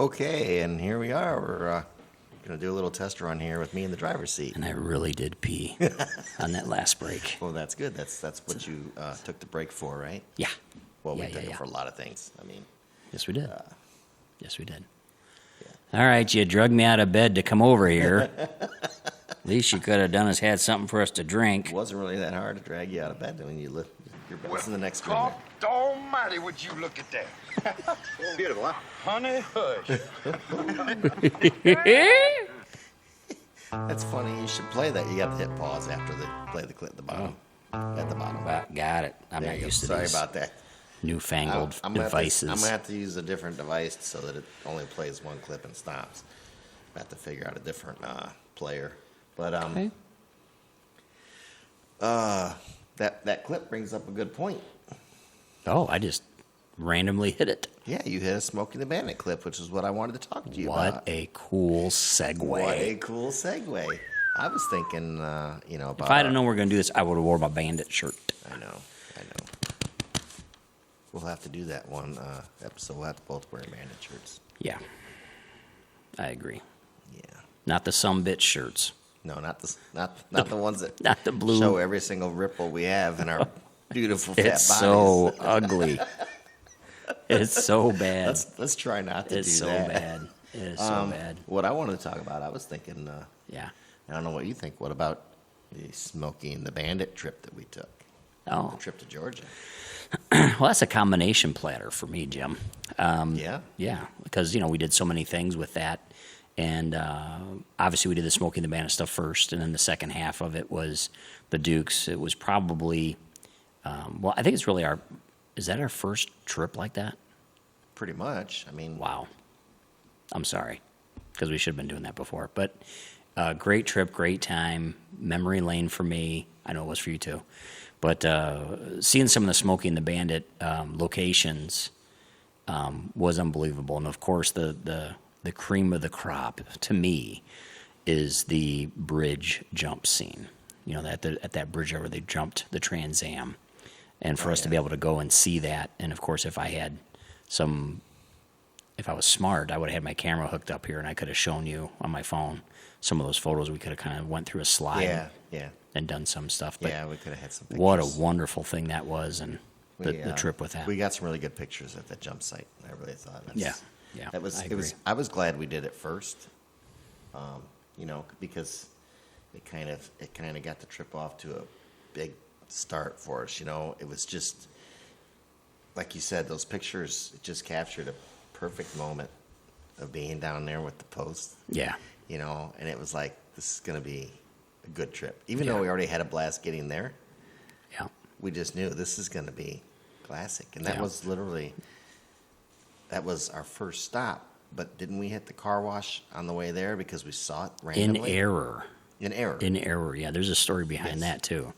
Okay, and here we are. We're going to do a little test run here with me in the driver's seat. And I really did pee on that last break. Well, that's good. That's what you took the break for, right? Yeah. Well, we Yeah, took yeah, it yeah. for a lot of things. I mean, Yes, we did. Yes, we did. yeah. All right, you drugged me out of bed to come over here. Least you could have done is had something for us to drink. It wasn't really that hard to drag you out of bed when you lift your bed's in the next room. God almighty, would you look at that? Beautiful, huh? Honey, hush. That's funny. You should play that. You got to hit pause after play the clip at the bottom. At the bottom. Got it. I'm There not you go. used to Sorry these about that. newfangled I'm devices. going to have to use a different device so that it only plays one clip and stops. I have to figure out a different player. But Okay. that clip brings up a good point. Oh, I just randomly hit it. Yeah, you hit a Smokey the Bandit clip, which is what I wanted to talk to you What about. a cool segue. What a cool segue. I was thinking, about... If I'd have known we were going to do this, I would have wore my Bandit shirt. I know. We'll have to do that one episode. We'll have to both wear Bandit shirts. Yeah. I agree. Yeah. Not the some bitch shirts. No, not the ones that Not the blue. show every single ripple we have in our beautiful fat It's bodies. so ugly. It's so bad. Let's try not to It's do so that. bad. It is so bad. What I wanted to talk about, I was thinking, Yeah. I don't know what you think. What about the Smokey and the Bandit trip that we took? Oh. The trip to Georgia. Well, that's a combination platter for me, Jim. Yeah. Yeah, because we did so many things with that, and obviously we did the Smokey and the Bandit stuff first, and then the second half of it was the Dukes. It was probably, I think it's really is that our first trip like that? Pretty much. I mean, Wow. I'm sorry, because we should have been doing that before. But great trip, great time, memory lane for me. I know it was for you too. But seeing some of the Smokey and the Bandit locations was unbelievable. And of course, the cream of the crop to me is the bridge jump scene. At that bridge where they jumped the Trans Am, and for us to be able to go and see that. And of course, if I was smart, I would have had my camera hooked up here, and I could have shown you on my phone some of those photos. We could have kind of went through a slide. Yeah. And done some stuff. But Yeah, we could have had some pictures. what a wonderful thing that was, and the trip with that. We got some really good pictures at that jump site. I really thought. Yeah. That was. I It was. agree. I was glad we did it first. Because it kind of got the trip off to a big start for us. It was just like you said. Those pictures just captured a perfect moment of being down there with the post. Yeah. And it was like, this is going to be a good trip. Even though we already had a blast getting there, Yeah. we just knew this is going to be classic. And that Yeah. was our first stop. But didn't we hit the car wash on the way there because we saw it In randomly? error. In error. In error. Yeah. There's a story behind Yes. that too.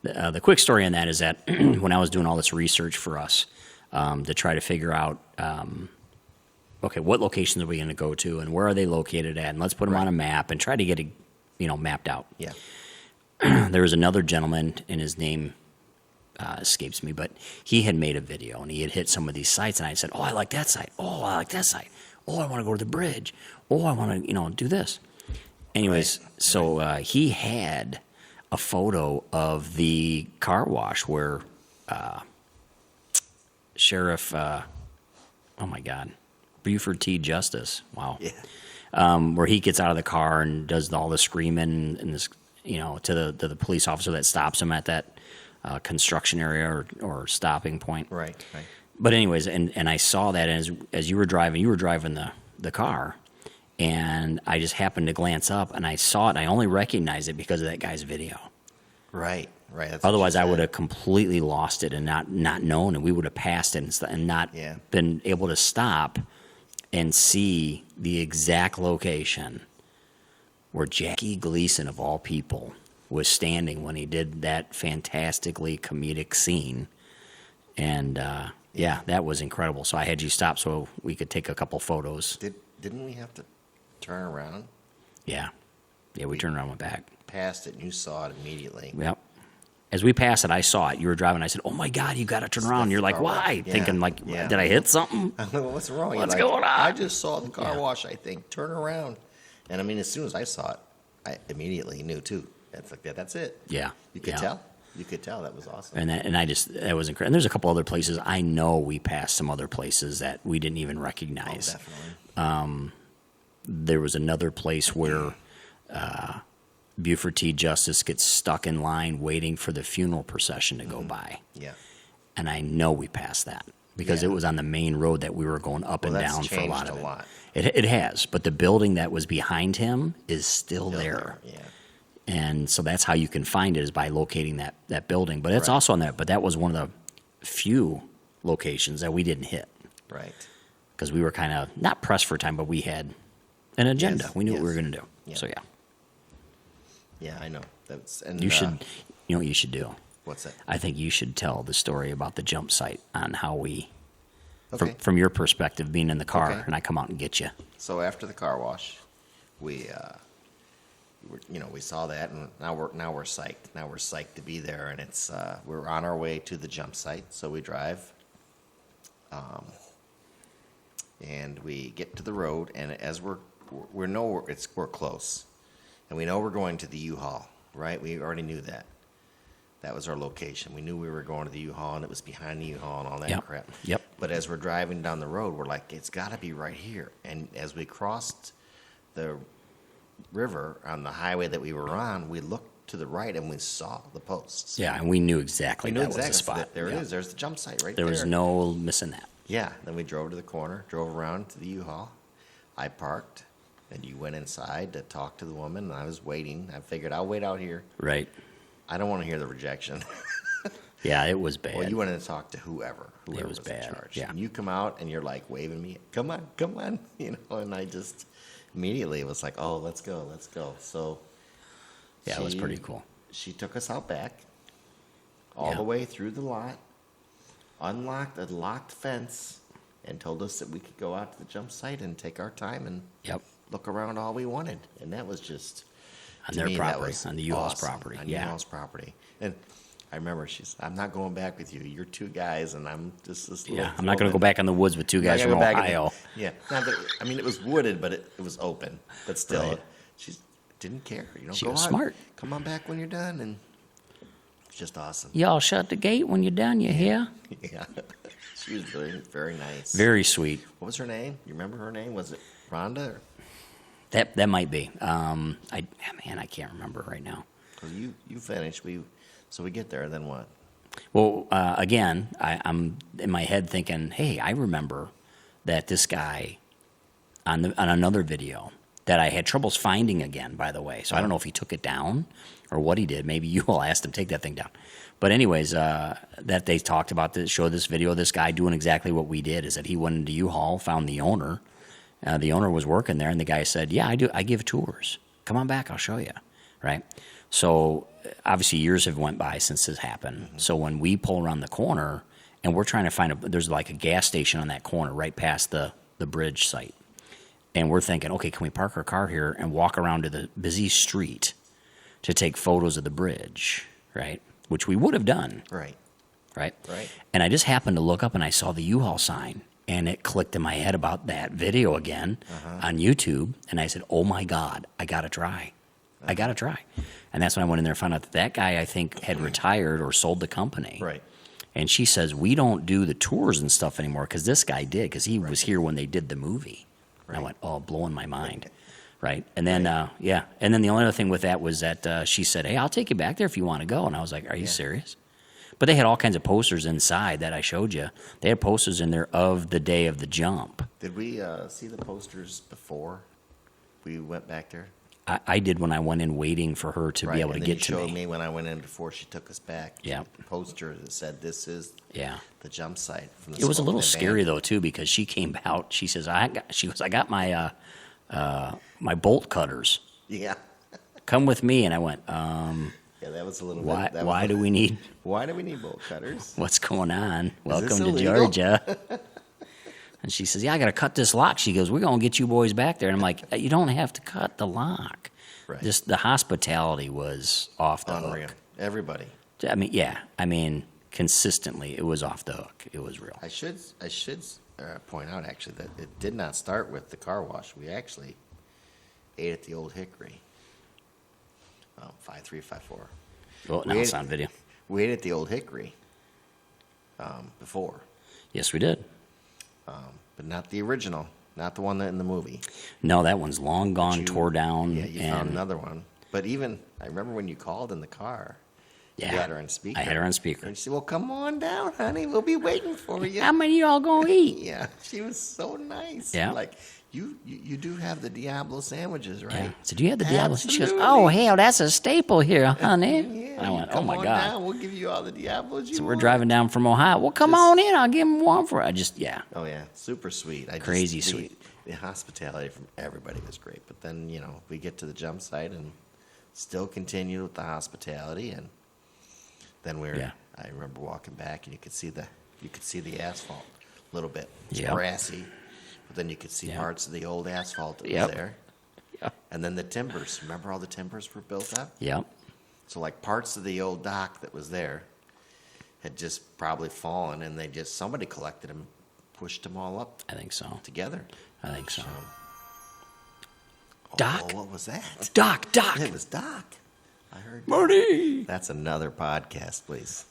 The quick story on that is that when I was doing all this research for us to try to figure out, okay, what locations are we going to go to and where are they located at, and let's put them on a map and try to get it, mapped out. Yeah. There was another gentleman, and his name escapes me, but he had made a video, and he had hit some of these sites, and I said, oh, I like that site. Oh, I like that site. Oh, I want to go to the bridge. Oh, I want to, do this. Anyways, so he had a photo of the car wash where Sheriff, oh my God, Buford T. Justice, wow. Yeah. Where he gets out of the car and does all the screaming and this, to the police officer that stops him at that construction area or stopping point. Right. But anyways, and I saw that as you were driving the car, and I just happened to glance up and I saw it. And I only recognized it because of that guy's video. Right. That's what Otherwise, you I said. would have completely lost it and not known, and we would have passed it and not Yeah. been able to stop and see the exact location where Jackie Gleason, of all people, was standing when he did that fantastically comedic scene. And yeah, that was incredible. So I had you stop so we could take a couple photos. Didn't we have to turn around? Yeah, we turned around and went back. Passed it and you saw it immediately. Yep. as we passed it, I saw it. You were driving. I said, "Oh my God, you got to turn around." And you're like, "Why?" Yeah. Thinking like, Yeah. "Did I hit something?" I'm like, what's wrong? You're What's like, going on? I just saw the car Yeah. wash, I think. Turn around. And I mean, as soon as I saw it, I immediately knew too. It's like that. That's it. Yeah, You could yeah. tell. You could tell. That was awesome. And I just, that was incredible. And there's a couple other places. I know we passed some other places that we didn't even recognize. Definitely. There was another place where Buford T. Justice gets stuck in line waiting for the funeral procession to go by. Yeah. And I know we passed that because Yeah. it was on the main road that we were going up Well, and that's down for a lot changed of a it. lot. It has, but the building that was behind him is still there. Yeah. And so that's how you can find it, is by locating that building. But it's Right. also on there. But that was one of the few locations that we didn't hit Right. because we were kind of not pressed for time, but we had an agenda. Yes, We knew what we yes. were going to do. Yeah. So yeah, Yeah, I know. That's and you should. You know what you should do? What's that? I think you should tell the story about the jump site on how we, Okay. from your perspective, being in the car, Okay. and I come out and get you. So after the car wash, we we saw that, and now we're psyched. Now we're psyched to be there, and it's we're on our way to the jump site. So we drive, and we get to the road, and as we're close, and we know we're going to the U-Haul, right? We already knew that. That was our location. We knew we were going to the U-Haul, and it was behind the U-Haul and all that Yep. crap. Yep. But as we're driving down the road, we're like, it's got to be right here. And as we crossed the river on the highway that we were on, we looked to the right and we saw the posts. Yeah, and we knew exactly We knew that was the exactly. spot. There Yeah. it is. There's the jump site right There there. was no missing that. Yeah. Then we drove to the corner, drove around to the U-Haul. I parked, and you went inside to talk to the woman, and I was waiting. I figured I'll wait out here. Right. I don't want to hear the rejection. Yeah, it was bad. Well, you went in to talk to whoever was was bad, in charge. yeah. And you come out and you're like waving me, come on, and I just immediately was like, oh, let's go. So Yeah, it was pretty cool. She took us out back, all Yeah. the way through the lot, unlocked a locked fence, and told us that we could go out to the jump site and take our time and Yep. look around all we wanted. And that was just On to their me, that property, was on the U-Haul's awesome. property. On Yeah. U-Haul's property. And I remember I'm not going back with you. You're two guys, and I'm just this little Yeah, I'm not going to go woman. back in the woods with two I'm not guys gonna from go back in the- Ohio. Yeah, not that, I mean, it was wooded, but it was open. But still, Right. she didn't care. She go was on. smart. Come on back when you're done, and it's just awesome. Y'all shut the gate when you're done, you hear? Yeah, she was very, very nice. Very sweet. What was her name? You remember her name? Was it Rhonda? Or, That might be. I can't remember right now. 'cause you finished. So we get there. Then what? Well, again, I'm in my head thinking, hey, I remember that this guy on another video that I had troubles finding again, by the way. So I don't know if he took it down or what he did. Maybe you all asked him to take that thing down. But anyways, that they talked about this, showed this video of this guy doing exactly what we did, is that he went into U-Haul, found the owner. The owner was working there, and the guy said, yeah, I do. I give tours. Come on back. I'll show you. Right? So obviously years have went by since this happened. Mm-hmm. So when we pull around the corner and we're trying to find there's like a gas station on that corner right past the bridge site. And we're thinking, okay, can we park our car here and walk around to the busy street to take photos of the bridge, right? Which we would have done, Right. right? Right. And I just happened to look up and I saw the U-Haul sign, and it clicked in my head about that video again on YouTube. And I said, oh my God, I got to try. I got to try. And that's when I went in there and found out that guy, I think, had retired or sold the company. Right. And she says, we don't do the tours and stuff anymore because this guy did, because he was here when they did the movie. And I Right. went, oh, blowing my mind. Right. And then, And then the only other thing with that was that she said, hey, I'll take you back there if you want to go. And I was like, are you serious? But they had all kinds of posters inside that I showed you. They had posters in there of the day of the jump. Did we see the posters before we went back there? I did when I went in waiting for her to be able to and get then to you showed me. me when I went in before she took us back. Yeah. The poster that said, "This is Yeah. the jump site." From the It was a little Smokey scary Bandit. though too, because she came out. She says, "I got my my bolt cutters. Yeah, Come with me." And I went, yeah, that was a little. "Why? Bit, that Why was, do we need? Why do we need bolt cutters? What's going on? Welcome this to illegal?" Georgia." And she says, "Yeah, I got to cut this lock." She goes, "We're gonna get you boys back there." And I'm like, "You don't have to cut the lock." Right. Just the hospitality was off the Unreal. hook. Everybody. I mean, yeah. I mean, consistently, it was off the hook. It was real. I should point out actually that it did not start with the car wash. We actually ate at the Old Hickory. 5354. Well, now it's on video. We ate at the Old Hickory before, Yes, we did. but not the original, not the one that in the movie. No, that one's long gone, tore down. Yeah, you found another one. But even I remember when you called in the car. Yeah. You had her on speaker. I had her on speaker. And she said, "Well, come on down, honey. We'll be waiting for you." How many y'all gonna eat? Yeah, she was so nice. Yeah. Like, you do have the Diablo sandwiches, right? Yeah. So do you have the Diablo? She goes, Absolutely. "Oh, hell, that's a staple here, honey." Yeah, I went, "Oh come my on God." Down. We'll give you all the Diablos you So we're want. driving down from Ohio. Well, come Just- on in. I'll give him one for. I just, yeah. Oh yeah, super sweet. Crazy sweet. The hospitality from everybody was great. But then we get to the jump site and still continue with the hospitality, and then Yeah. I remember walking back and you could see the asphalt a little bit. It's Yep. grassy, but then you could see Yep. parts of the old asphalt that Yep. was there. Yep. And then the timbers. Remember all the timbers were built up? Yep. So like parts of the old dock that was there had just probably fallen, and somebody collected them, pushed them all up I think so. together. I think so. Oh, Doc? what was that? Doc. It was Doc. I heard. Marty. That's another podcast, please.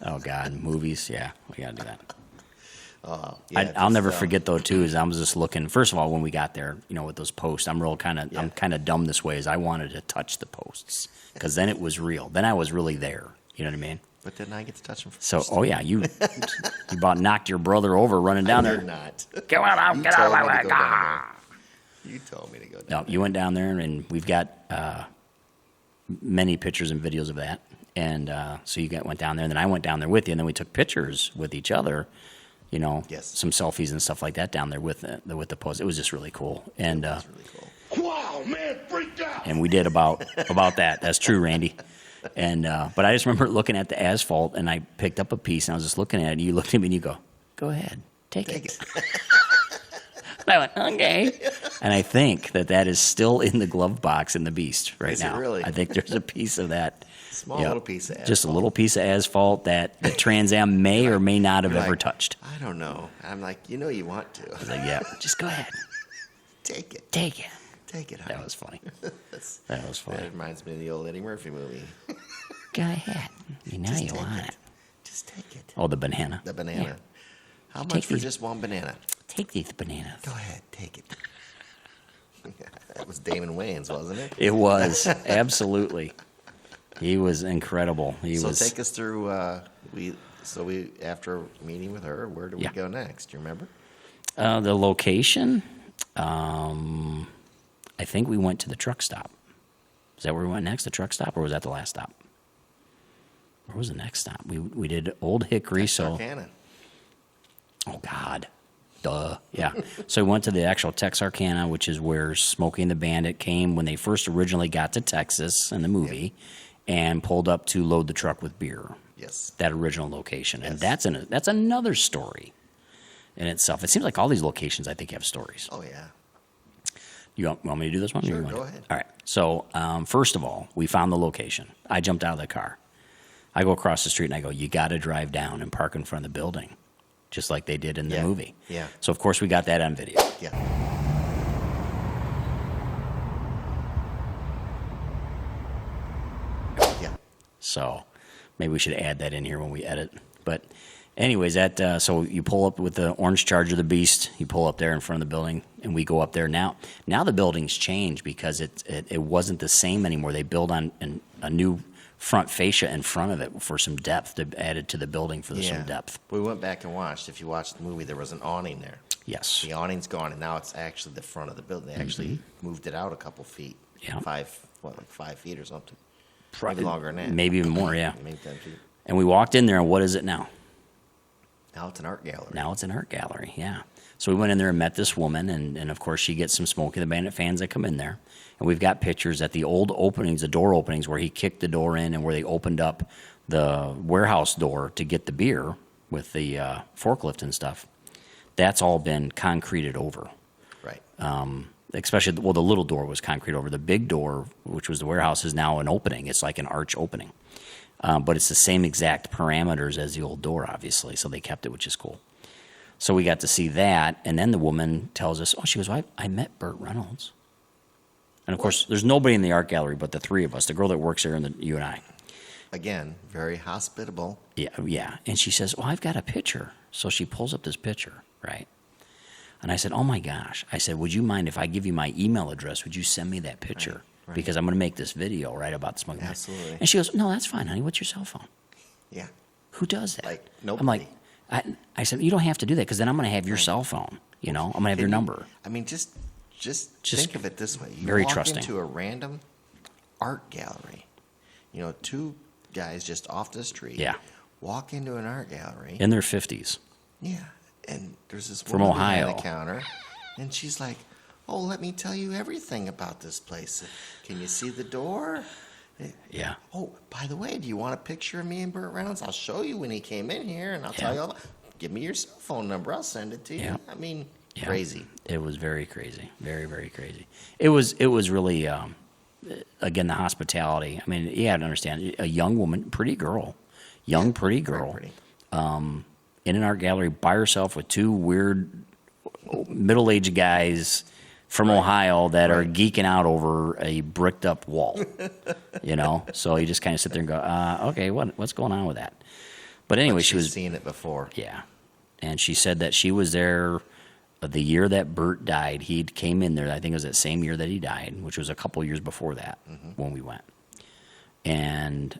Oh God, movies. Yeah, we gotta do that. Yeah, I'll never just, forget though too. Is I was just looking. First of all, when we got there, with those posts, I'm kind of dumb this way. Is I wanted to touch the posts because then it was real. Then I was really there. You know what I mean? But then I get to touch them first. So, oh yeah, you about knocked your brother over running down You're there. not. Get out! You Get out of told my me way! to go down Ah! You told me to go down. No, you went down there, and we've got many pictures and videos of that. And so went down there, and then I went down there with you, and then we took pictures with each other. Yes. Some selfies and stuff like that down there with the post. It was just really cool, and That's really cool. Wow, man, freaked out. and we did about that. That's true, Randy. And but I just remember looking at the asphalt, and I picked up a piece, and I was just looking at it. And you looked at me, and you go, "Go ahead, take it." And I went, "Okay." And I think that is still in the glove box in the Beast right Is it now. really? I think there's a piece of that. Small Yep. little piece of asphalt. Just a little piece of asphalt that the Trans Am may or may not have You're ever like, touched. I don't know. I'm like, you want to. I was like, yeah, just go ahead, Take it. take it. Take it, honey. That was funny. That's- That was funny. That reminds me of the old Eddie Murphy movie. Go ahead. You know Just you take want it. Just take it. Oh, the banana. The banana. Yeah. How Take much for these- just one banana? Take these bananas. Go ahead, take it. That was Damon Wayans, wasn't it? It was absolutely. He was incredible. He So was. take us through. We after meeting with her, where do we Yeah. go next? Do you remember? The location. I think we went to the truck stop. Is that where we went next? The truck stop, or was that the last stop? Where was the next stop? We did Old Hickory. So. Texarkana. Oh God. Duh. Yeah. So we went to the actual Texarkana, which is where Smokey and the Bandit came when they first originally got to Texas in the movie, and pulled up to load the truck with beer. Yes. That original location, and Yes. that's another story in itself. It seems like all these locations, I think, have stories. Oh yeah. You want me to do this one? Or Sure, you want go to? ahead. All right. So first of all, we found the location. I jumped out of the car. I go across the street and I go, "You got to drive down and park in front of the building," just like they did in the Yeah. movie. Yeah. So of course we got that on video. Yeah. Yeah. So maybe we should add that in here when we edit. But anyways, that so you pull up with the orange Charger, the Beast. You pull up there in front of the building, and we go up there now. Now the building's changed because it wasn't the same anymore. They built on a new front fascia in front of it for some depth, to added to the building for some depth. We went back and watched. If you watched the movie, there was an awning there. Yes. The awning's gone, and now it's actually the front of the building. They actually moved it out a couple feet. Yeah. Like 5 feet or something. Maybe longer than that. Maybe even more, yeah. Maybe 10 feet. And we walked in there, and what is it now? Now it's an art gallery. Now it's an art gallery, yeah. So we went in there and met this woman, and of course she gets some Smokey the Bandit fans that come in there. And we've got pictures at the old openings, the door openings, where he kicked the door in and where they opened up the warehouse door to get the beer with the forklift and stuff. That's all been concreted over. Right. Especially, well, the little door was concrete over. The big door, which was the warehouse, is now an opening. It's like an arch opening. but it's the same exact parameters as the old door, obviously. So they kept it, which is cool. So we got to see that, and then the woman tells us, "Oh, she goes, well, I met Burt Reynolds." And of course, there's nobody in the art gallery but the three of us, the girl that works there and you and I. Again, very hospitable. Yeah. And she says, "Oh, I've got a picture." So she pulls up this picture, right? And I said, "Oh my gosh." I said, "Would you mind if I give you my email address? Would you send me that picture? Right. Because I'm going to make this video, right, about the smoking." Absolutely. And she goes, "No, that's fine, honey. What's your cell phone?" Yeah. Who does that? Like, nobody. I'm like, I said, "You don't have to do that because then I'm going to have your cell phone. You know, I'm going to have your number." I mean, just think of it this way. You very walk trusting. into a random art gallery. You know, two guys just off the street. Yeah. Walk into an art gallery. In their 50s. Yeah. And there's this From woman Ohio. behind the counter. And she's like, "Oh, let me tell you everything about this place. Can you see the door? Yeah. Oh, by the way, do you want a picture of me and Burt Reynolds? I'll show you when he came in here, and I'll tell you all about. Give me your cell phone number. I'll send it to you." Yeah. I mean, Yeah. crazy. It was very crazy. Very, very crazy. It was really, again, the hospitality. I mean, you have to understand, a young woman, pretty girl, pretty girl, Very pretty. in an art gallery by herself with two weird middle-aged guys from Ohio that are geeking out over a bricked up wall, you know? So you just kind of sit there and go, okay, what's going on with that? But anyway, she was seen it before. Yeah. And she said that she was there the year that Bert died. He came in there, I think it was that same year that he died, which was a couple years before that when we went. And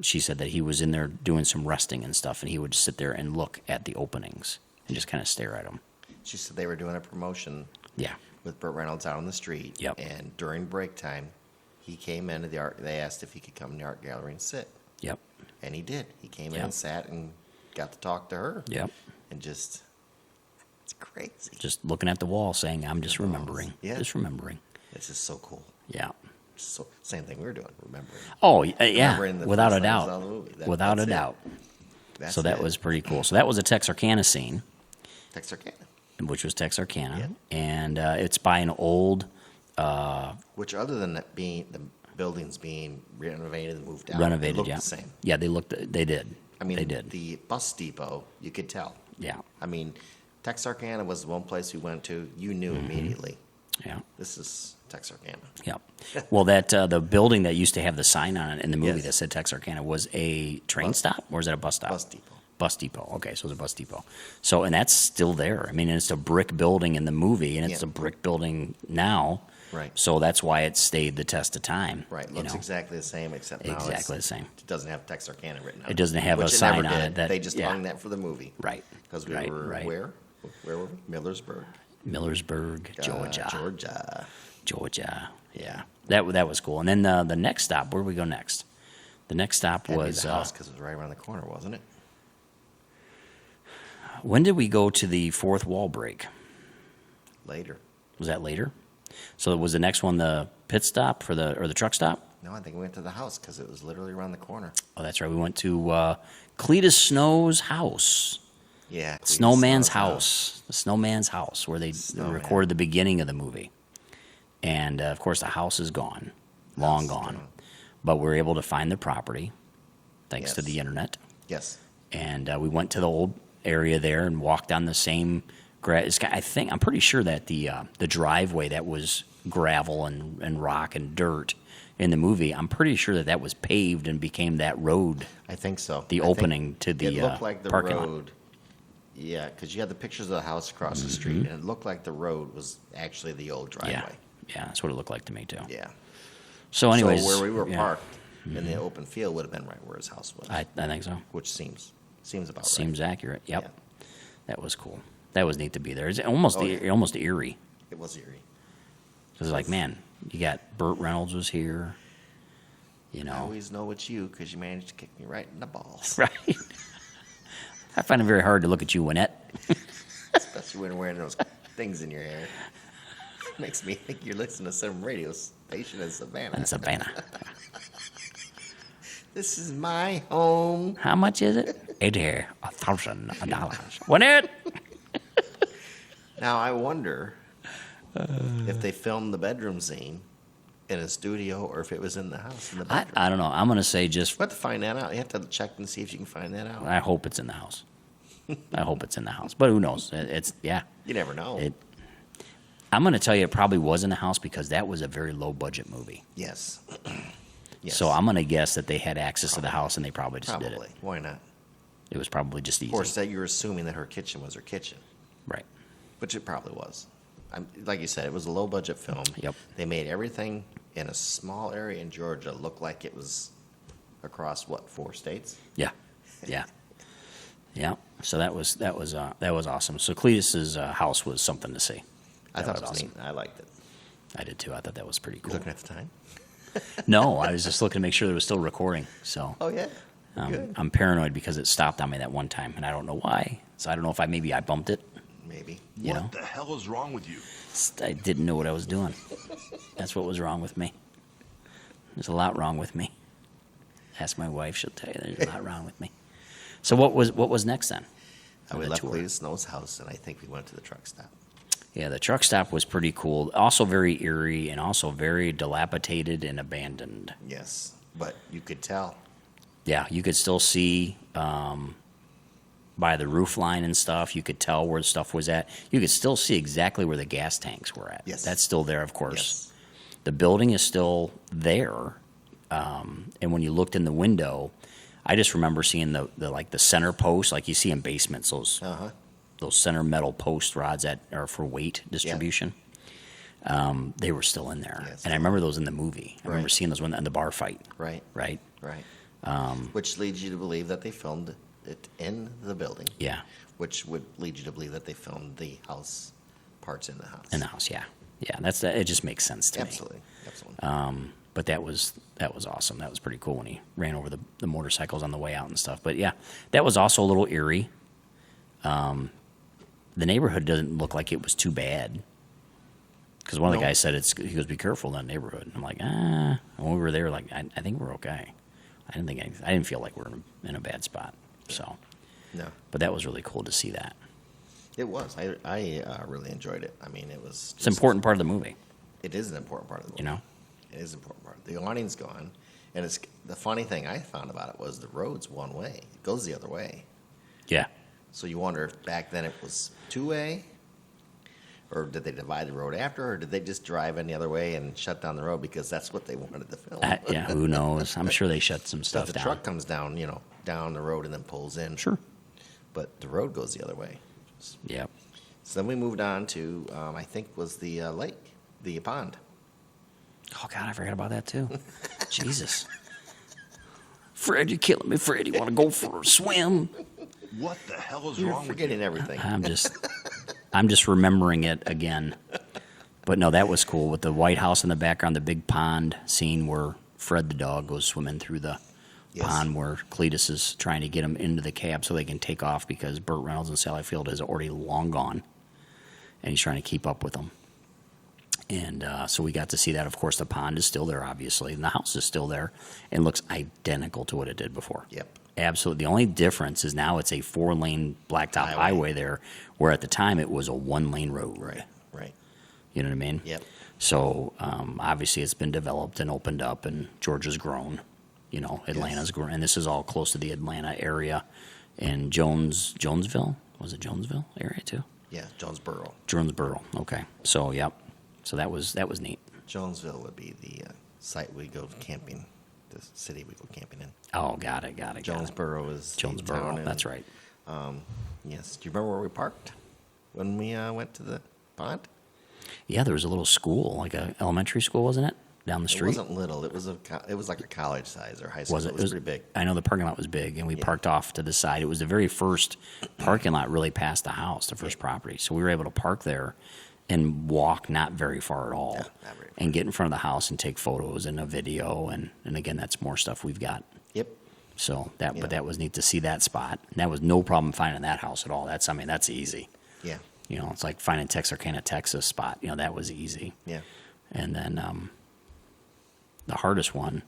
she said that he was in there doing some resting and stuff, and he would sit there and look at the openings and just kind of stare at them. She said they were doing a promotion Yeah. with Burt Reynolds out on the street. Yep. And during break time, he came into the art. They asked if he could come to the art gallery and sit. Yep. And he did. He came in Yep. and sat and got to talk to her. Yep. And just, it's crazy. Just looking at the wall saying, I'm just remembering. Yeah. Just remembering. It's just so cool. Yeah. So, same thing we were doing, remembering. Oh, yeah. Remembering the Without a first time I saw doubt. the movie. Without a that's it. doubt. That's So that it. was pretty cool. So that was a Texarkana scene, Texarkana. which was Texarkana. Yeah. And it's by an old Which, other than that being the buildings being renovated and moved out, renovated, they looked yeah. the same. Yeah, they did. I mean, they did. the bus depot, you could tell. Yeah. I mean, Texarkana was the one place we went to. You knew Mm-hmm. immediately. Yeah. This is Texarkana. Yeah. Well, that the building that used to have the sign on it in the movie Yes. that said Texarkana was a train stop, or is that a bus stop? Bus depot. Bus depot. Okay, so it's a bus depot. So, and that's still there. I mean, it's a brick building in the movie, and it's Yeah. a brick building now. Right. So that's why it stayed the test of time. Right. you Looks know? exactly the same, except now Exactly the same. it doesn't have Texarkana written on it. It doesn't have a Which it sign never on did. it that- They just yeah. hung that for the movie. Right. Because we Right, were right. where? Where were we? Millersburg, Millersburg, Georgia. Georgia. Yeah. That was cool. And then the next stop, where did we go next? The next stop Had to be was the house because it was right around the corner, wasn't it? when did we go to the fourth wall break? Later. Was that later? So was the next one the pit stop or the truck stop? No, I think we went to the house because it was literally around the corner. Oh, that's right. We went to Cletus Snow's house, Yeah. Snowman's house, the Snowman's house, where they Snowman. recorded the beginning of the movie. And of course, the house is gone, long House is gone. gone. But we were able to find the property thanks to Yes. the internet. Yes. And we went to the old area there and walked on the same I'm pretty sure that the driveway that was gravel and rock and dirt in the movie, I'm pretty sure that was paved and became that road. I think so. The I think opening to the it looked like the parking lot. road. Yeah, because you had the pictures of the house across the street, and it looked like the road was actually the old driveway. Mm-hmm. Yeah, that's what it looked like to me too. Yeah. So, anyways, so where we were yeah, parked in the open field would have been right where his house was, I think so. which seems about Seems accurate. Yep, Yeah. that was cool. That was neat to be there. It's almost Oh, yeah. almost eerie. right. It was eerie. It's like, man, you got Burt Reynolds was here. You I know, always know it's you because you managed to kick me right in the balls, right? I find it very hard to look at you, Winnette. especially when you're wearing those things in your hair. Makes me think you're listening to some radio station in Savannah. In Savannah. This is my home. How much is it? $1,000. Winnette. Now I wonder if they filmed the bedroom scene in a studio or if it was in the house in the bedroom. I don't know. I'm gonna say just. We'll have to find that out. You have to check and see if you can find that out. I hope it's in the house. I hope it's in the house, but who knows? It's yeah. You never know. I'm gonna tell you, it probably was in the house because that was a very low budget movie. Yes. Yes. So I'm gonna guess that they had access to the house and they probably just did it. Why not? It was probably just easy. Of course, that you're assuming that her kitchen was her kitchen, Right. which it probably was. Like you said, it was a low budget film. Yep. They made everything in a small area in Georgia look like it was across 4 states? Yeah. Yeah. Yeah. So that was awesome. So Cletus's house was something to see. I thought it was awesome. neat. I liked it. I did too. I thought that was pretty You cool. looking at the time? No, I was just looking to make sure it was still recording. So Oh yeah. Good. I'm paranoid because it stopped on me that one time, and I don't know why. So I don't know if maybe I bumped it. Maybe. You know, What the hell is wrong with you? I didn't know what I was doing. That's what was wrong with me. There's a lot wrong with me. Ask my wife; she'll tell you there's a lot wrong with me. So what was next then? We On the left tour? Cletus Snow's house, and I think we went to the truck stop. Yeah, the truck stop was pretty cool. Also very eerie and also very dilapidated and abandoned. Yes, but you could tell. Yeah, you could still see by the roof line and stuff. You could tell where stuff was at. You could still see exactly where the gas tanks were at. Yes. That's still there, of course. Yes. The building is still there. And when you looked in the window, I just remember seeing the center post, like you see in basements, those center metal post rods that are for weight distribution. They were still in there. Yes. And I remember those in the movie. I remember Right. seeing those in the bar fight. Right. Right? Right. Which leads you to believe that they filmed it in the building. Yeah. Which would lead you to believe that they filmed the house parts in the house. In the house, yeah. Yeah, it just makes sense to me. Absolutely. Absolutely. But that was awesome. That was pretty cool when he ran over the motorcycles on the way out and stuff. But yeah, that was also a little eerie. The neighborhood doesn't look like it was too bad. Because one of the No. guys said he goes, "Be careful in that neighborhood." And I'm like, And when we were there, like, I think we're okay. I didn't feel like we're in a bad spot. So, No. but that was really cool to see that. It was. I really enjoyed it. I mean, it was. It's an important part of the movie, It is an important part of the movie. you know? It is an important part. The awning's gone, and it's the funny thing I found about it was the road's one way. It goes the other way. Yeah. So you wonder if back then it was 2-way, or did they divide the road after, or did they just drive in the other way and shut down the road because that's what they wanted to film? Yeah, who knows? I'm sure they shut some So stuff the down. truck comes down, down the road and then pulls in. Sure. But the road goes the other way. Yep. So then we moved on to, I think, was the lake, the pond. Oh, God, I forgot about that, too. Jesus. Fred, you're killing me. Fred, you want to go for a swim? What the hell is You're wrong with forgetting you? everything. I'm just remembering it again. But no, that was cool with the White House in the background, the big pond scene where Fred the dog goes swimming through the Yes. pond where Cletus is trying to get him into the cab so they can take off because Burt Reynolds and Sally Field is already long gone, and he's trying to keep up with them. And so we got to see that. Of course, the pond is still there, obviously, and the house is still there and looks identical to what it did before. Yep. Absolutely. The only difference is now it's a 4-lane blacktop highway there, where at the time it was a 1-lane road. Right. Right. You know what I mean? Yep. So obviously it's been developed and opened up, and Georgia's grown. Atlanta's grown, and this is all close to the Atlanta area. And Jonesville, was it Jonesville area too? Yeah, Jonesboro. Jonesboro. Okay. So yep. So that was neat. Jonesville would be the site we go camping, the city we go camping in. Oh, got it. Jonesboro is the Jonesboro. town, and, That's right. Yes. Do you remember where we parked when we went to the pond? Yeah, there was a little school, like a elementary school, wasn't it? Down the It street. wasn't little. It was like a college size or high school. Was it? It was pretty big. I know the parking lot was big, and we parked off to the side. It was the very first parking lot really past the house, the first property. So we were able to park there and walk not very far at all, Yeah, not very far. and get in front of the house and take photos and a video. And again, that's more stuff we've got. Yep. So Yeah. but that was neat to see that spot. And that was no problem finding that house at all. That's easy. Yeah. It's like finding Texarkana, Texas spot. That was easy. Yeah. And then the hardest one,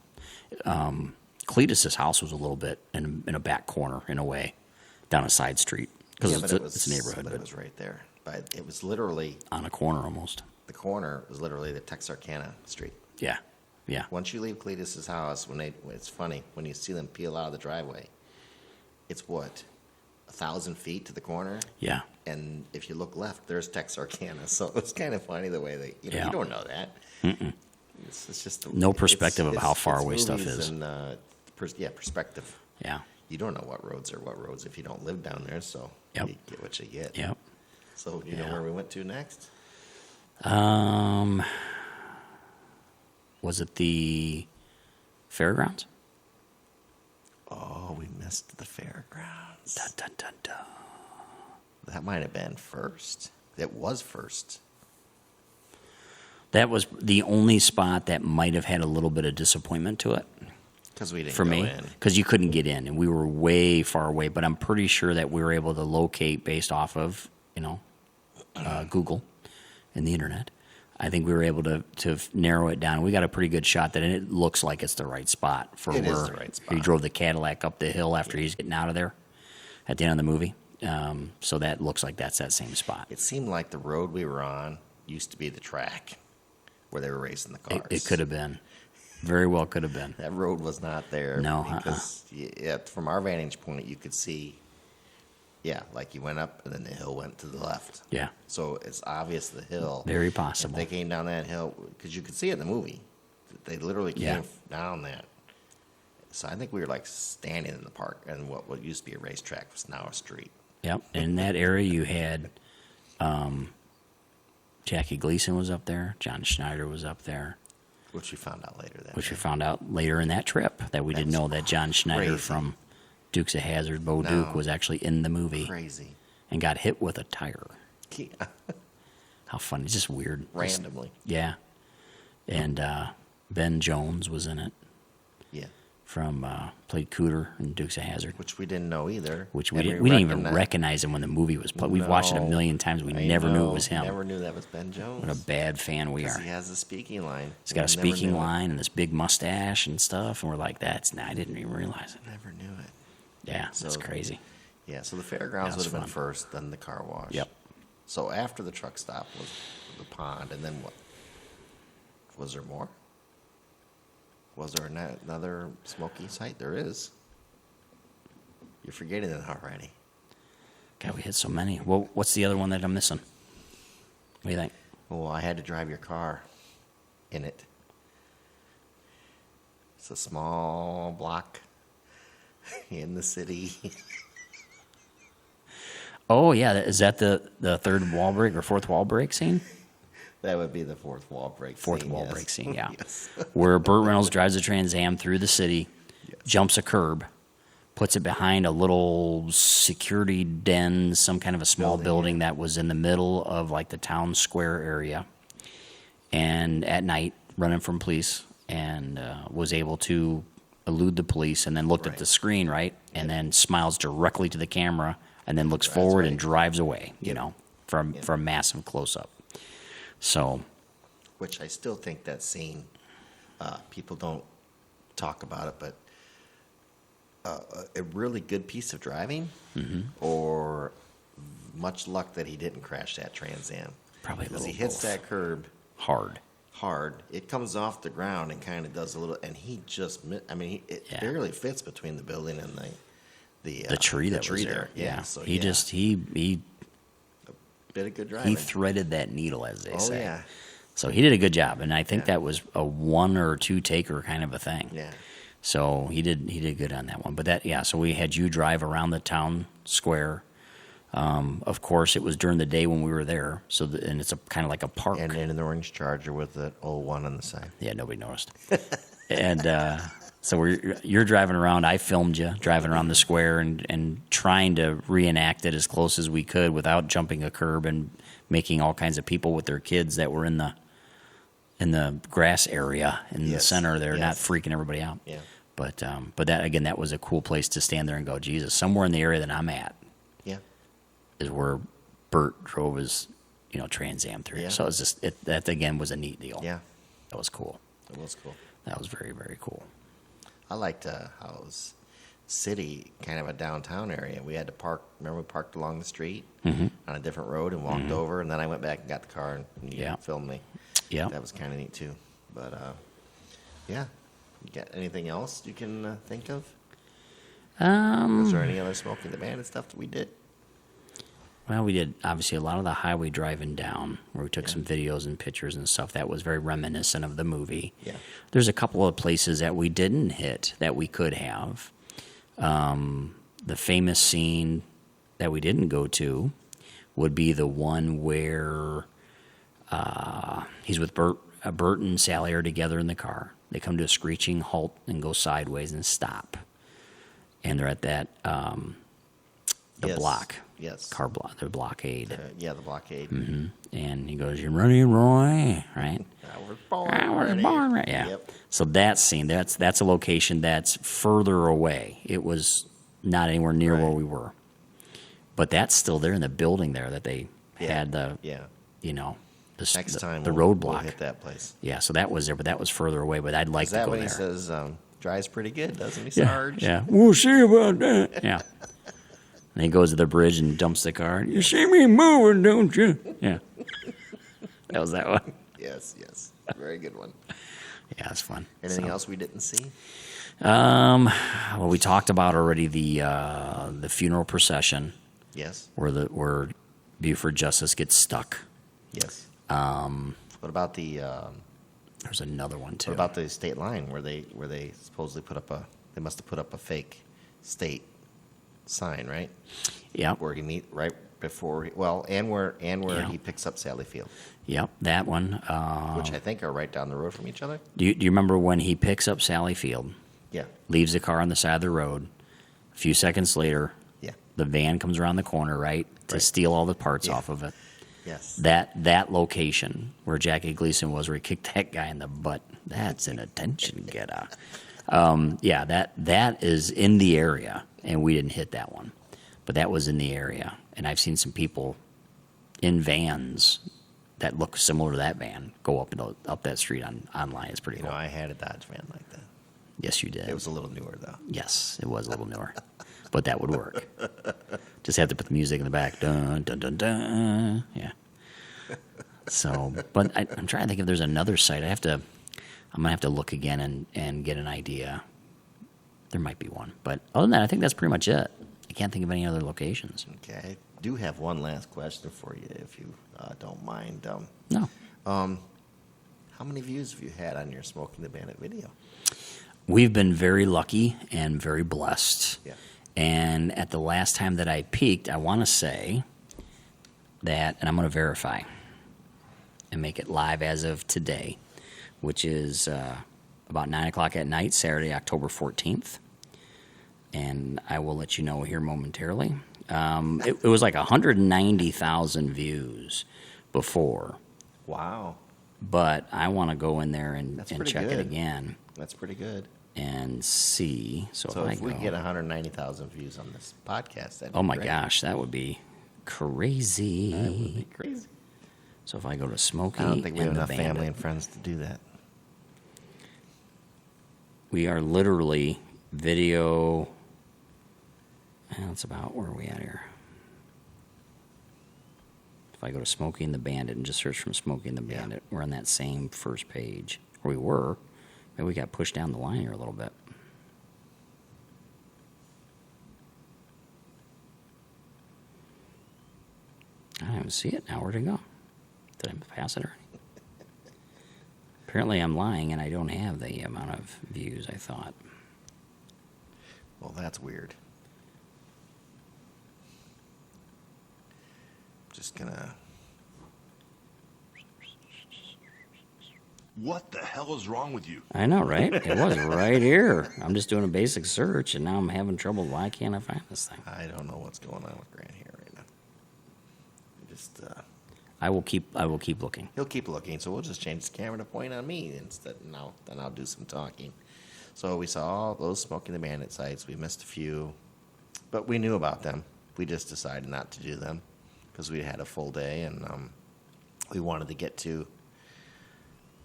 Cletus's house was a little bit in a back corner in a way, down a side street because but it's a neighborhood, But it was right there. But it was literally on a corner almost. the corner was literally the Texarkana Street. Yeah, Yeah. Once you leave Cletus's house, it's funny when you see them peel out of the driveway. It's what, 1,000 feet to the corner, Yeah. and if you look left, there's Texarkana. So it's kind of funny the way they, Yeah. you don't know that. It's just No perspective of how far away stuff movies is. And, perspective. Yeah. You don't know what roads are what roads if you don't live down there. So Yep. you get what you get. Yep. So you know Yeah. where we went to next? Was it the fairgrounds? Oh, we missed the fairgrounds. Dun, dun, dun, dun. That might have been first. It was first. That was the only spot that might have had a little bit of disappointment to it Because we didn't for go me, in. because you couldn't get in, and we were way far away. But I'm pretty sure that we were able to locate based off of Google and the internet. I think we were able to narrow it down. We got a pretty good shot that it looks like it's the right spot for It where is the right spot. he drove the Cadillac up the hill after he's getting out of there at the end of the movie. So that looks like that's that same spot. It seemed like the road we were on used to be the track where they were racing the cars. It could have been. Very well could have been. That road was not there. No, because from our vantage point, you could see, like you went up and then the hill went to the left. Yeah. So it's obvious the hill. Very If possible. they came down that hill, because you could see it in the movie. They literally came Yeah. down that. So I think we were like standing in the park, and what used to be a racetrack was now a street. Yep. In that area, you had Jackie Gleason was up there. John Schneider was up there, Which we found out later. which we found out later in that trip that we didn't That's know that John Schneider crazy. from Dukes of Hazzard, Bo No. Duke, was actually in the movie Crazy. and got hit with a tire. Yeah. How funny. It's just weird. Just- Randomly. yeah. And Ben Jones was in it Yeah. from played Cooter in Dukes of Hazzard. Which we didn't know either. Which we And didn't even recognize- recognize him when the movie was played. We've watched it a No. million times. We I never knew it know. was him. Never knew that was Ben Jones. What a bad fan we 'Cause are. He has a speaking line. He's got a We never speaking knew it. line and this big mustache and stuff, and we're like, I didn't even realize it. Never knew it. Yeah, that's So- crazy. Yeah, so the fairgrounds That would was have been fun. first, then the car wash. Yep. So after the truck stop was the pond, and then what? Was there more? Was there another Smokey site? There is. You're forgetting it already. God, we hit so many. Well, what's the other one that I'm missing? What do you think? Well, I had to drive your car in it. It's a small block in the city. Oh, yeah. Is that the third wall break or fourth wall break scene? That would be the fourth wall break Fourth scene, wall yes. break scene, yeah. Yes. Where Burt Reynolds drives a Trans Am through the city, Yes. jumps a curb, puts it behind a little security den, some kind of a small building that was in the middle of like the town square area. And at night, running from police, and was able to elude the police, and then looked at Right. the screen, right? And then smiles directly to the camera, and then looks Drives forward away. and drives away, you Yep. know, for a massive close up. So, Which I still think that scene, people don't talk about it, but a really good piece of driving, Mm-hmm. or much luck that he didn't crash that Trans Am. Probably a Because he little hits both. that curb hard. hard, it comes off the ground and kind of does a little, and he just, it Yeah. barely fits between the building and the Tree that was there. there. Yeah. So he just he did a good driving. he threaded that needle, as they Oh say. yeah, So he did a good job, and I think Yeah. that was a one or two taker kind of a thing. yeah. So he did good on that one. But so we had you drive around the town square. Of course, it was during the day when we were there. And it's kind of like a park. And in the orange Charger with the 01 on the side. Yeah, nobody noticed. And so you're driving around. I filmed you driving around the square and trying to reenact it as close as we could without jumping a curb and making all kinds of people with their kids that were in the grass area in the Yes, center there, not yes. freaking everybody out. Yeah. But that again, that was a cool place to stand there and go, Jesus, somewhere in the area that I'm at Yeah. is where Bert drove his Trans Am through. Yeah. So it was just that again was a neat deal. Yeah. That was cool. It was cool. That was very, very cool. I liked how it was city, kind of a downtown area. We had to park. Remember, we parked along the street on a different road and walked over, and then I went back and got the car and you Yeah. filmed me. Yeah. That was kind of neat too. But Yeah. You got anything else you can think of? Um, Was there any other Smoking the Bandit stuff that we did? Well, we did obviously a lot of the highway driving down, where we took some videos and pictures and stuff. That was very reminiscent of the movie. Yeah. There's a couple of places that we didn't hit that we could have. The famous scene that we didn't go to would be the one where he's with Bert and Sally are together in the car. They come to a screeching halt and go sideways and stop. And they're at that Yes. block. Yes. Car block, their blockade. The blockade. And he goes, "You ready, Roy?" Right? I was born I was ready. born ready. Yeah. Yep. So that scene, that's a location that's further away. It was not anywhere near where Right. we were, but that's still there in the building there that they Yeah. had the Yeah. Next the time the we'll roadblock. hit that place. Yeah, so that was there, but that was further away. But I'd like Is to that go when there. he says, drives pretty good, doesn't he, yeah, Sarge? yeah, we'll see about that. Yeah. And he goes to the bridge and dumps the car. You see me moving, don't you? Yeah. That was that one. Yes. Very good one. Yeah, it's fun. Anything else we didn't see? Well, we talked about already the funeral procession Yes. where Buford Justice gets stuck. Yes. What about the There's another one too. what about the state line where they supposedly they must have put up a fake state sign, right? Yep. Where he meet right before where Yeah. he picks up Sally Field, Yep, that one. which I think are right down the road from each other. Do you remember when he picks up Sally Field, Yeah. leaves the car on the side of the road? A few seconds later, Yeah. the van comes around the corner, right, to Right. steal all the parts Yeah. off of it. Yes. That location where Jackie Gleason was, where he kicked that guy in the butt, that's an attention getter. Yeah, that is in the area, and we didn't hit that one, but that was in the area, and I've seen some people in vans that look similar to that van go up that street online. It's pretty You cool. know, I had a Dodge van like that. Yes, you did. It was a little newer though. Yes, it was a little newer, but that would work. Just have to put the music in the back. Dun dun dun dun. Yeah. So, but I'm trying to think if there's another site. I'm gonna have to look again and get an idea. There might be one, but other than that, I think that's pretty much it. I can't think of any other locations. Okay. I do have one last question for you, if you don't mind. No. How many views have you had on your Smoking the Bandit video? We've been very lucky and very blessed. Yeah. And at the last time that I peaked, I want to say that, and I'm going to verify and make it live as of today, which is about 9 o'clock at night, Saturday, October 14th. And I will let you know here momentarily. It was like 190,000 views before, Wow. but I want to go in there and That's pretty check it good. again That's pretty good. and see. So So if we go, get 190,000 views on this podcast, that'd oh be my great. gosh, that would be crazy. That would be crazy. So if I go to Smokey I don't think we have and the enough family Bandit, and friends to do that. we are literally video. That's about where are we at here? If I go to Smokey and the Bandit and just search from Smokey and the Yeah. Bandit, we're on that same first page. Or we were. Maybe we got pushed down the line here a little bit. I don't even see it now. Where'd it go? Did I pass it already? Apparently I'm lying and I don't have the amount of views I thought. Well, that's weird. Just gonna. What the hell is wrong with you? I know, right? It was right here. I'm just doing a basic search, and now I'm having trouble. Why can't I find this thing? I don't know what's going on with Grant here right now. Just I will keep looking. he'll keep looking, so we'll just change the camera to point on me instead. Now, then I'll do some talking. So we saw all those Smoking the Bandit sites. We missed a few, but we knew about them. We just decided not to do them because we had a full day and we wanted to get to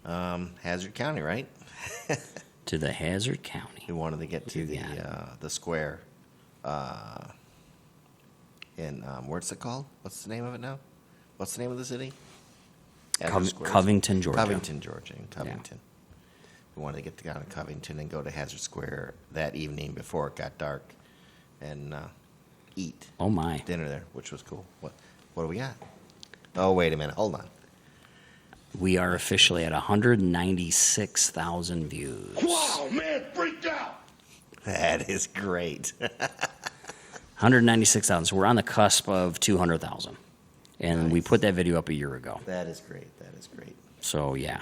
Hazard County, right? To the Hazard County. We wanted to get to You got the square. In what's it called? What's the name of it now? What's the name of the city? After Squares? Covington, Georgia. Covington, Georgia. In Covington. We wanted to get down to Covington and go to Hazard Square that evening before it got dark and eat Oh my. dinner there, which was cool. What do we got? Oh, wait a minute. Hold on. We are officially at 196,000 views. Wow, man, freaked out. That is great. 196,000. So we're on the cusp of 200,000. And we Nice. put that video up a year ago. That is great. That is great. So yeah.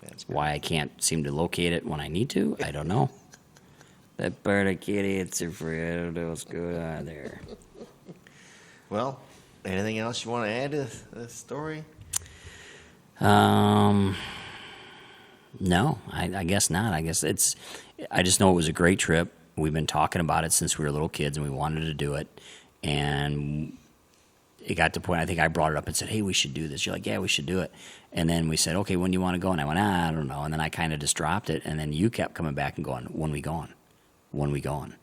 That's great. Why I can't seem to locate it when I need to, I don't know. That part of kitty, it's a free. I don't know what's going on there. Well, anything else you want to add to the story? No, I guess not. I just know it was a great trip. We've been talking about it since we were little kids, and we wanted to do it. And it got to the point, I think I brought it up and said, hey, we should do this. You're like, yeah, we should do it. And then we said, okay, when do you want to go? And I went, I don't know. And then I kind of just dropped it. And then you kept coming back and going, when we going? When we going?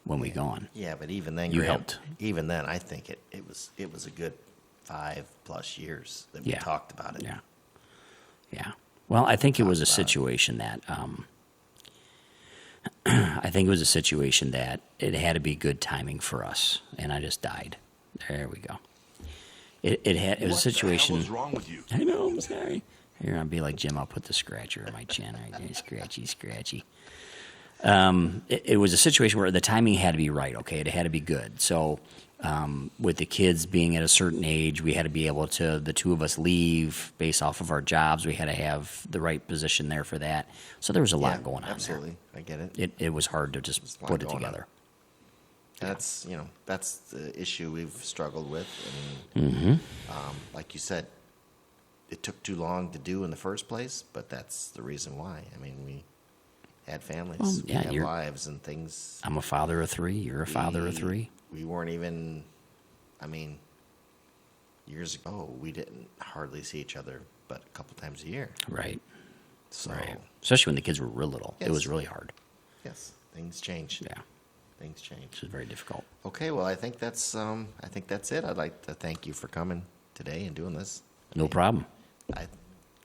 When we going? Yeah, but even then, You Graham, helped. Even then, I think it was a good 5+ years that we Yeah. talked about it. Yeah. Yeah. Well, I think it was a Talked about it. situation that I think it was a situation that it had to be good timing for us, and I just died. There we go. It was a What the hell situation. is wrong with you? I know. I'm sorry. Here, I'll be like Jim. I'll put the scratcher on my chin. Right there, scratchy, scratchy. It was a situation where the timing had to be right. Okay, it had to be good. So, with the kids being at a certain age, we had to be able to. The two of us leave based off of our jobs. We had to have the right position there for that. So there was a lot Yeah, going on absolutely. I get it. there. It was hard to just There's a lot put it going on. together. That's that's the issue we've struggled with. Like you said, it took too long to do in the first place, but that's the reason why. I mean, we had families, Well, yeah, we had you're- lives, and things. I'm a father of three. You're a father of three. We weren't even. I mean, years ago, we didn't hardly see each other, but a couple times a year. Right. So Right. Especially when the kids were real little. It Yes. was really hard. yes, things change. Yeah. Things change. It was very difficult. Okay, well, I think that's it. I'd like to thank you for coming today and doing this. No problem. I,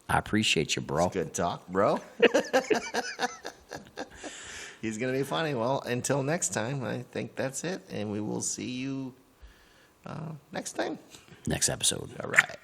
I appreciate you, bro. It's good talk, bro. He's going to be funny. Well, until next time, I think that's it. And we will see you next time. Next episode. All right.